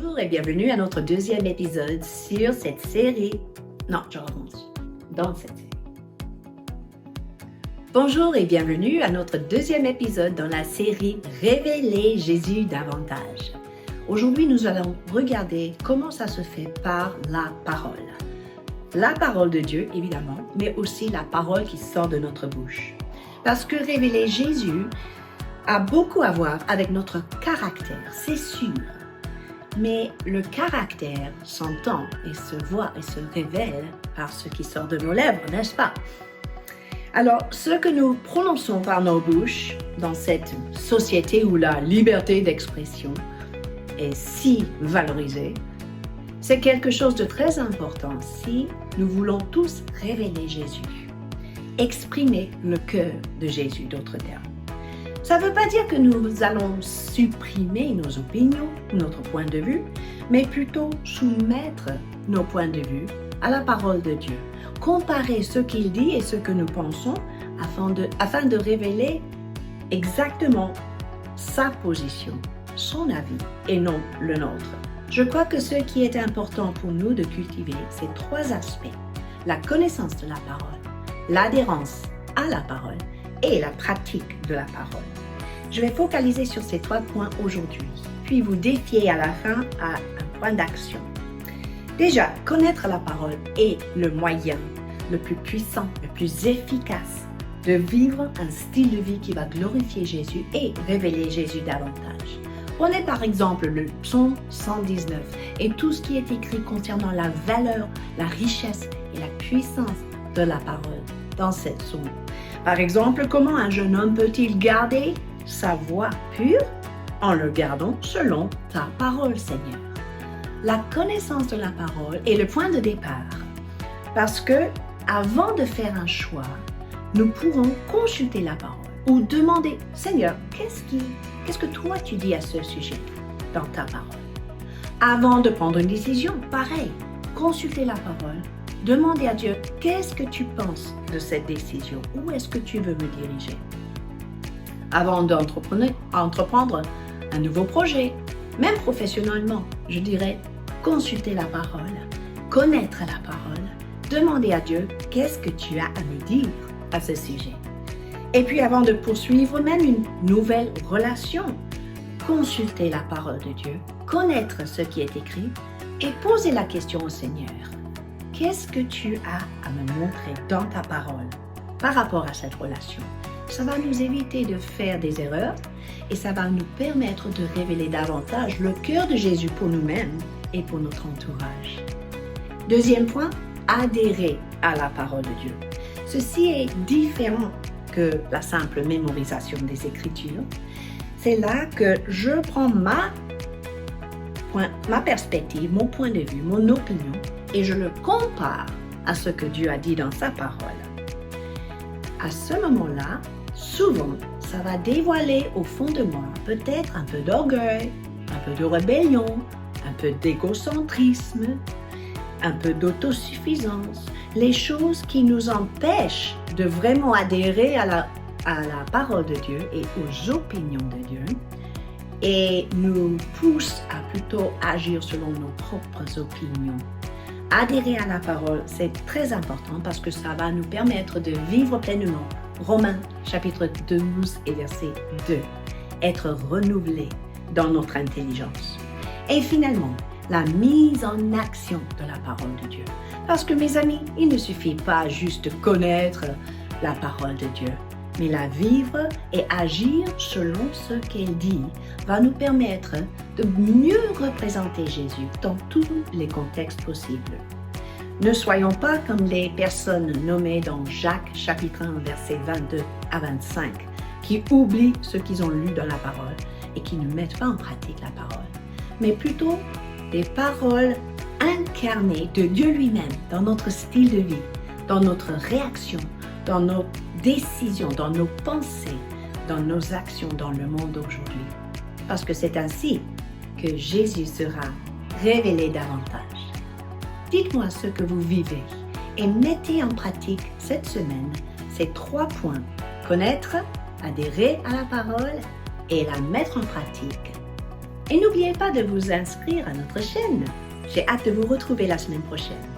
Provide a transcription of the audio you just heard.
Bonjour et bienvenue à notre deuxième épisode sur cette série. Non, je recommence. Dans cette série. Bonjour et bienvenue à notre deuxième épisode dans la série Révéler Jésus davantage. Aujourd'hui, nous allons regarder comment ça se fait par la parole. La parole de Dieu, évidemment, mais aussi la parole qui sort de notre bouche. Parce que révéler Jésus a beaucoup à voir avec notre caractère, c'est sûr. Mais le caractère s'entend et se voit et se révèle par ce qui sort de nos lèvres, n'est-ce pas? Alors, ce que nous prononçons par nos bouches dans cette société où la liberté d'expression est si valorisée, c'est quelque chose de très important si nous voulons tous révéler Jésus, exprimer le cœur de Jésus, d'autres termes. Ça ne veut pas dire que nous allons supprimer nos opinions, notre point de vue, mais plutôt soumettre nos points de vue à la parole de Dieu. Comparer ce qu'il dit et ce que nous pensons afin de révéler exactement sa position, son avis et non le nôtre. Je crois que ce qui est important pour nous de cultiver, c'est trois aspects. La connaissance de la parole, l'adhérence à la parole et la pratique de la parole. Je vais focaliser sur ces trois points aujourd'hui, puis vous défier à la fin à un point d'action. Déjà, connaître la parole est le moyen le plus puissant, le plus efficace de vivre un style de vie qui va glorifier Jésus et révéler Jésus davantage. Prenez par exemple le psaume 119 et tout ce qui est écrit concernant la valeur, la richesse et la puissance de la parole dans cette psaume. Par exemple, comment un jeune homme peut-il garder sa voix pure en le gardant selon ta parole, Seigneur? La connaissance de la parole est le point de départ parce que avant de faire un choix, nous pourrons consulter la parole ou demander, Seigneur, qu'est-ce que toi tu dis à ce sujet dans ta parole? Avant de prendre une décision, pareil, consulter la parole, demander à Dieu, qu'est-ce que tu penses de cette décision? Où est-ce que tu veux me diriger? Avant d'entreprendre un nouveau projet, même professionnellement, je dirais, consulter la parole, connaître la parole, demander à Dieu, qu'est-ce que tu as à me dire à ce sujet? Et puis avant de poursuivre même une nouvelle relation, consulter la parole de Dieu, connaître ce qui est écrit et poser la question au Seigneur. Qu'est-ce que tu as à me montrer dans ta parole par rapport à cette relation? Ça va nous éviter de faire des erreurs et ça va nous permettre de révéler davantage le cœur de Jésus pour nous-mêmes et pour notre entourage. Deuxième point, adhérer à la parole de Dieu. Ceci est différent que la simple mémorisation des Écritures. C'est là que je prends ma perspective, mon point de vue, mon opinion et je le compare à ce que Dieu a dit dans sa parole. À ce moment-là, souvent, ça va dévoiler au fond de moi peut-être un peu d'orgueil, un peu de rébellion, un peu d'égocentrisme, un peu d'autosuffisance, les choses qui nous empêchent de vraiment adhérer à la parole de Dieu et aux opinions de Dieu et nous poussent à plutôt agir selon nos propres opinions. Adhérer à la parole, c'est très important parce que ça va nous permettre de vivre pleinement. Romains chapitre 12 et verset 2. Être renouvelé dans notre intelligence. Et finalement, la mise en action de la parole de Dieu. Parce que mes amis, il ne suffit pas juste de connaître la parole de Dieu, mais la vivre et agir selon ce qu'elle dit va nous permettre de mieux représenter Jésus dans tous les contextes possibles. Ne soyons pas comme les personnes nommées dans Jacques chapitre 1 versets 22 à 25 qui oublient ce qu'ils ont lu dans la parole et qui ne mettent pas en pratique la parole, mais plutôt des paroles incarnées de Dieu lui-même dans notre style de vie, dans notre réaction, dans nos décisions, dans nos pensées, dans nos actions dans le monde aujourd'hui. Parce que c'est ainsi que Jésus sera révélé davantage. Dites-moi ce que vous vivez et mettez en pratique cette semaine ces trois points. Connaître, adhérer à la parole et la mettre en pratique Et n'oubliez pas de vous inscrire à notre chaîne. J'ai hâte de vous retrouver la semaine prochaine.